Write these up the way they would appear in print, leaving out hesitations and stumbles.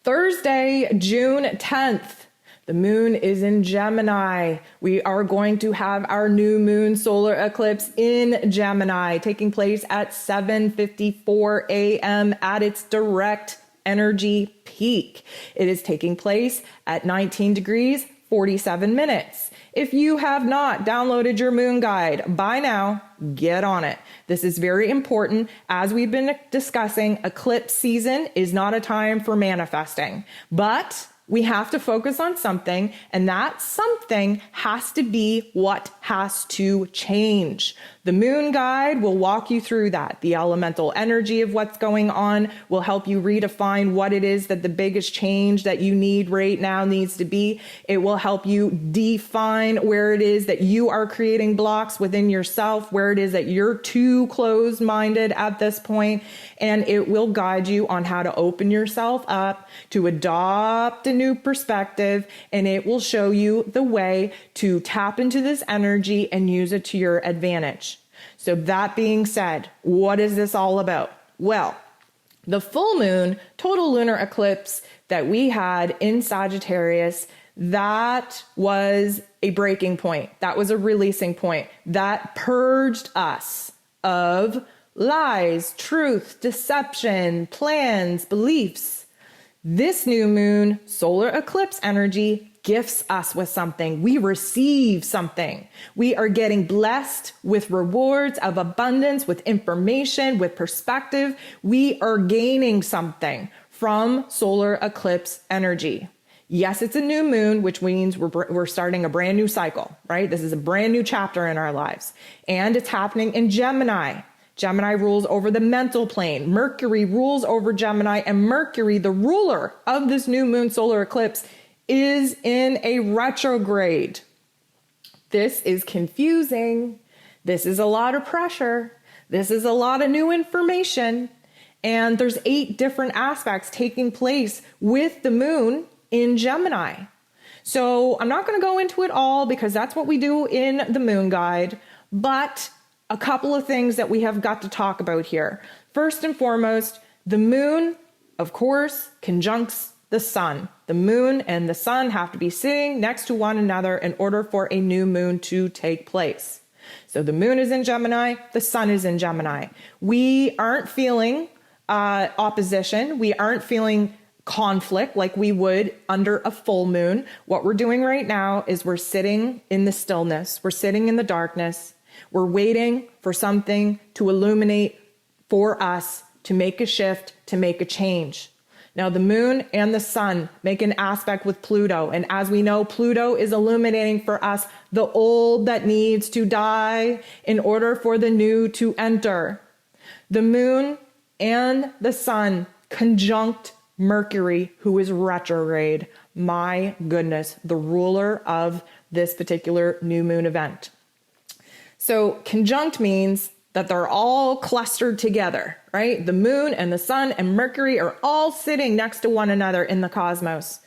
Thursday, June 10th. The moon is in Gemini. We are going to have our new moon solar eclipse in Gemini taking place at 7:54 a.m. at its direct energy peak. It is taking place at 19 degrees, 47 minutes. If you have not downloaded your moon guide by now, get on it. This is very important. As we've been discussing, eclipse season is not a time for manifesting, but we have to focus on something, and that something has to be what has to change. The moon guide will walk you through that. The elemental energy of what's going on will help you redefine what it is that the biggest change that you need right now needs to be. It will help you define where it is that you are creating blocks within yourself, where it is that you're too closed-minded at this point, and it will guide you on how to open yourself up to adopt a new perspective, and it will show you the way to tap into this energy and use it to your advantage. So that being said, what is this all about? Well, the full moon total lunar eclipse that we had in Sagittarius, that was a breaking point. That was a releasing point. That purged us of lies, truth, deception, plans, beliefs. This new moon solar eclipse energy gifts us with something. We receive something. We are getting blessed with rewards of abundance, with information, with perspective. We are gaining something from solar eclipse energy. Yes, it's a new moon, which means we're starting a brand new cycle, right? This is a brand new chapter in our lives. And it's happening in Gemini. Gemini rules over the mental plane. Mercury rules over Gemini, and Mercury, the ruler of this new moon solar eclipse, is in a retrograde. This is confusing. This is a lot of pressure. This is a lot of new information. And there's 8 different aspects taking place with the moon in Gemini. So I'm not going to go into it all because that's what we do in the moon guide, but a couple of things that we have got to talk about here. First and foremost, the moon, of course, conjuncts the sun. The moon and the sun have to be sitting next to one another in order for a new moon to take place. So the moon is in Gemini, the sun is in Gemini. We aren't feeling opposition. We aren't feeling conflict like we would under a full moon. What we're doing right now is we're sitting in the stillness. We're sitting in the darkness. We're waiting for something to illuminate for us, to make a shift, to make a change. Now, the moon and the sun make an aspect with Pluto. And as we know, Pluto is illuminating for us the old that needs to die in order for the new to enter. The moon and the sun conjunct Mercury, who is retrograde. My goodness, the ruler of this particular new moon event. So conjunct means that they're all clustered together, right? The moon and the sun and Mercury are all sitting next to one another in the cosmos.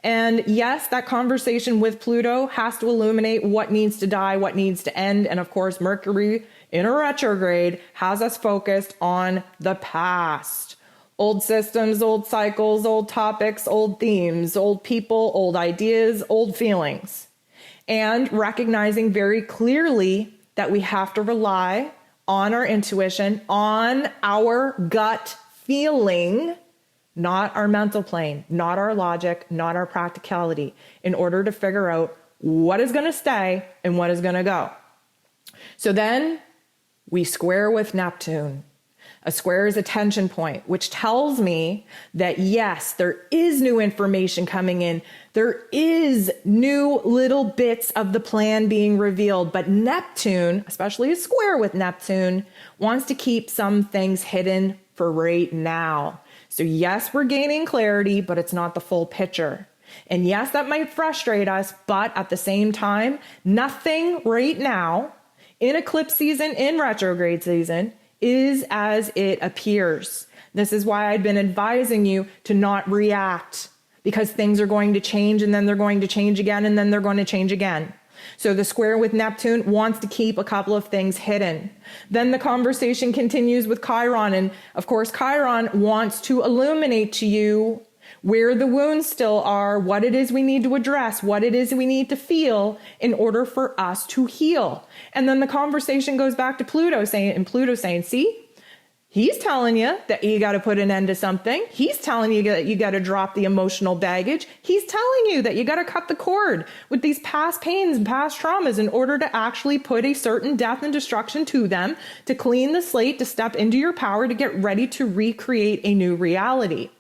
And yes, that conversation with Pluto has to illuminate what needs to die, what needs to end. And of course, Mercury in a retrograde has us focused on the past. Old systems, old cycles, old topics, old themes, old people, old ideas, old feelings. And recognizing very clearly that we have to rely on our intuition, on our gut feeling, not our mental plane, not our logic, not our practicality, in order to figure out what is going to stay and what is going to go. So then we square with Neptune. A square is a tension point, which tells me that yes, there is new information coming in. There is new little bits of the plan being revealed, but Neptune, especially a square with Neptune, wants to keep some things hidden for right now. So yes, we're gaining clarity, but it's not the full picture. And yes, that might frustrate us, but at the same time, nothing right now in eclipse season, in retrograde season, is as it appears. This is why I've been advising you to not react, because things are going to change and then they're going to change again and then they're going to change again. So the square with Neptune wants to keep a couple of things hidden. Then the conversation continues with Chiron. And of course, Chiron wants to illuminate to you where the wounds still are, what it is we need to address, what it is we need to feel in order for us to heal. And then the conversation goes back to Pluto saying, see, he's telling you that you got to put an end to something. He's telling you that you got to drop the emotional baggage. He's telling you that you got to cut the cord with these past pains and past traumas in order to actually put a certain death and destruction to them, to clean the slate, to step into your power, to get ready to recreate a new reality.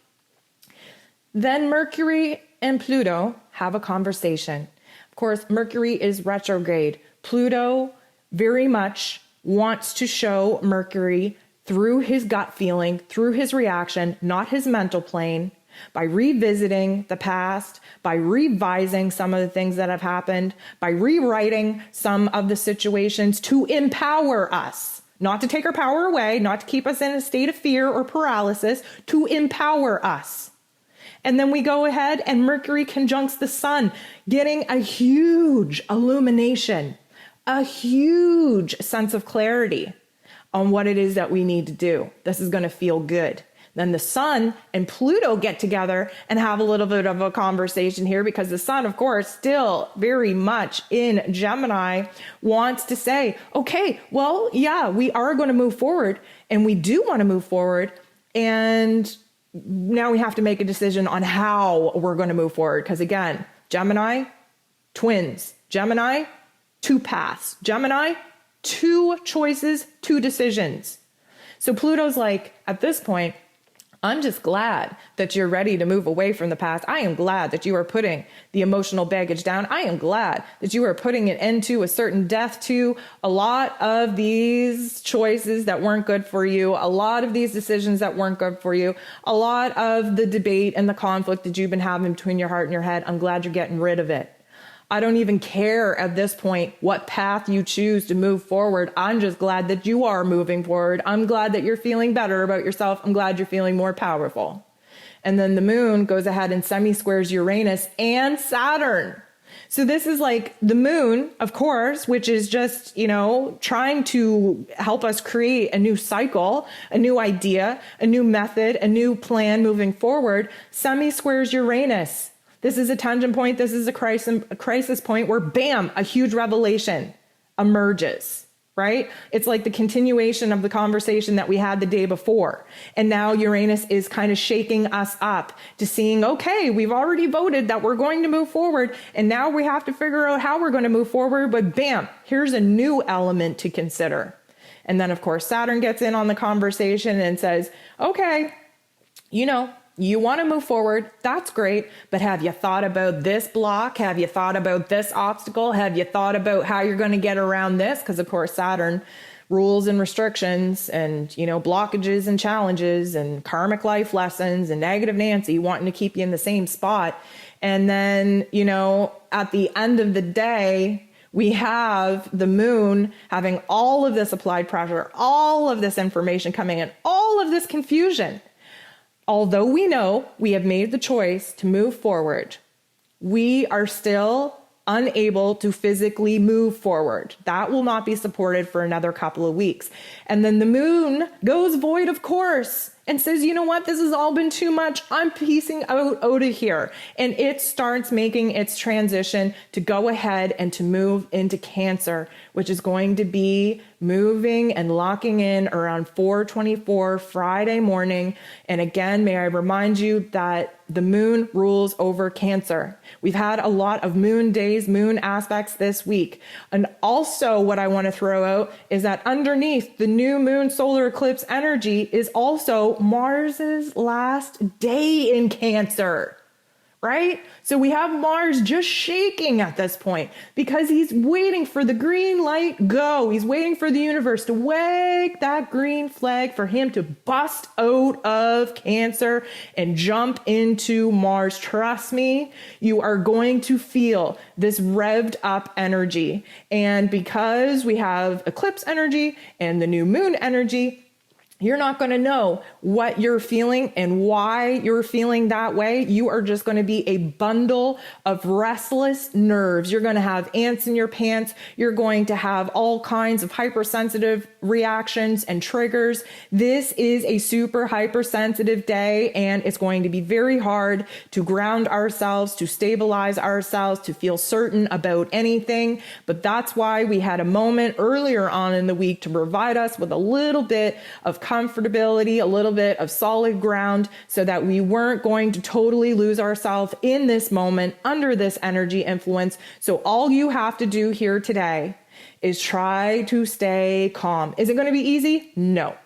Then Mercury and Pluto have a conversation. Of course, Mercury is retrograde. Pluto very much wants to show Mercury through his gut feeling, through his reaction, not his mental plane, by revisiting the past, by revising some of the things that have happened, by rewriting some of the situations to empower us, not to take our power away, not to keep us in a state of fear or paralysis, to empower us. And then we go ahead and Mercury conjuncts the sun, getting a huge illumination, a huge sense of clarity on what it is that we need to do. This is going to feel good. Then the sun and Pluto get together and have a little bit of a conversation here, because the sun, of course, still very much in Gemini, wants to say, okay, well, yeah, we are going to move forward, and we do want to move forward. And now we have to make a decision on how we're going to move forward. Because again, Gemini, twins. Gemini, two paths. Gemini, two choices, two decisions. So Pluto's like, at this point, I'm just glad that you're ready to move away from the past. I am glad that you are putting the emotional baggage down. I am glad that you are putting an end to a certain death to a lot of these choices that weren't good for you, a lot of these decisions that weren't good for you, a lot of the debate and the conflict that you've been having between your heart and your head. I'm glad you're getting rid of it. I don't even care at this point what path you choose to move forward. I'm just glad that you are moving forward. I'm glad that you're feeling better about yourself. I'm glad you're feeling more powerful. And then the moon goes ahead and semi-squares Uranus and Saturn. So this is like the moon, of course, which is just, trying to help us create a new cycle, a new idea, a new method, a new plan moving forward. Semi-squares Uranus. This is a tangent point. This is a crisis point where, bam, a huge revelation emerges, right? It's like the continuation of the conversation that we had the day before. And now Uranus is kind of shaking us up to seeing, okay, we've already voted that we're going to move forward. And now we have to figure out how we're going to move forward. But bam, here's a new element to consider. And then, of course, Saturn gets in on the conversation and says, okay, you want to move forward, that's great, but have you thought about this block? Have you thought about this obstacle? Have you thought about how you're going to get around this? Because, of course, Saturn rules and restrictions and, blockages and challenges and karmic life lessons and negative Nancy wanting to keep you in the same spot. And then, at the end of the day, we have the moon having all of this applied pressure, all of this information coming in, all of this confusion. Although we know we have made the choice to move forward, we are still unable to physically move forward. That will not be supported for another couple of weeks. And then the moon goes void, of course, and says, you know what, this has all been too much. I'm piecing out of here. And it starts making its transition to go ahead and to move into Cancer, which is going to be moving and locking in around 4:24 Friday morning. And again, may I remind you that the moon rules over Cancer. We've had a lot of moon days, moon aspects this week. And also what I want to throw out is that underneath the new moon solar eclipse energy is also Mars's last day in Cancer. Right? So we have Mars just shaking at this point because he's waiting for the green light go. He's waiting for the universe to wave that green flag for him to bust out of Cancer and jump into Mars. Trust me, you are going to feel this revved up energy. And because we have eclipse energy and the new moon energy, You're not going to know what you're feeling and why you're feeling that way. You are just going to be a bundle of restless nerves. You're going to have ants in your pants. You're going to have all kinds of hypersensitive reactions and triggers. This is a super hypersensitive day, and it's going to be very hard to ground ourselves, to stabilize ourselves, to feel certain about anything. But that's why we had a moment earlier on in the week to provide us with a little bit of comfortability, a little bit of solid ground, so that we weren't going to totally lose ourselves in this moment under this energy influence. So all you have to do here today is try to stay calm. Is it going to be easy? No.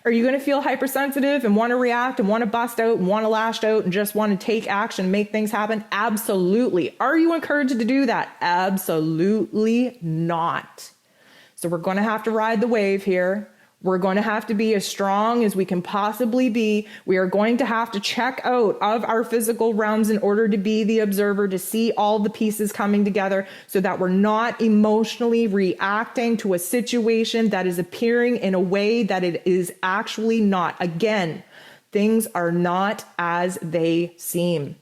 Are you going to feel hypersensitive and want to react and want to bust out and want to lash out and just want to take action, make things happen? Absolutely. Are you encouraged to do that? Absolutely not. So we're going to have to ride the wave here. We're going to have to be as strong as we can possibly be. We are going to have to check out of our physical realms in order to be the observer, to see all the pieces coming together so that we're not emotionally reacting to a situation that is appearing in a way that it is actually not. Again, things are not as they seem.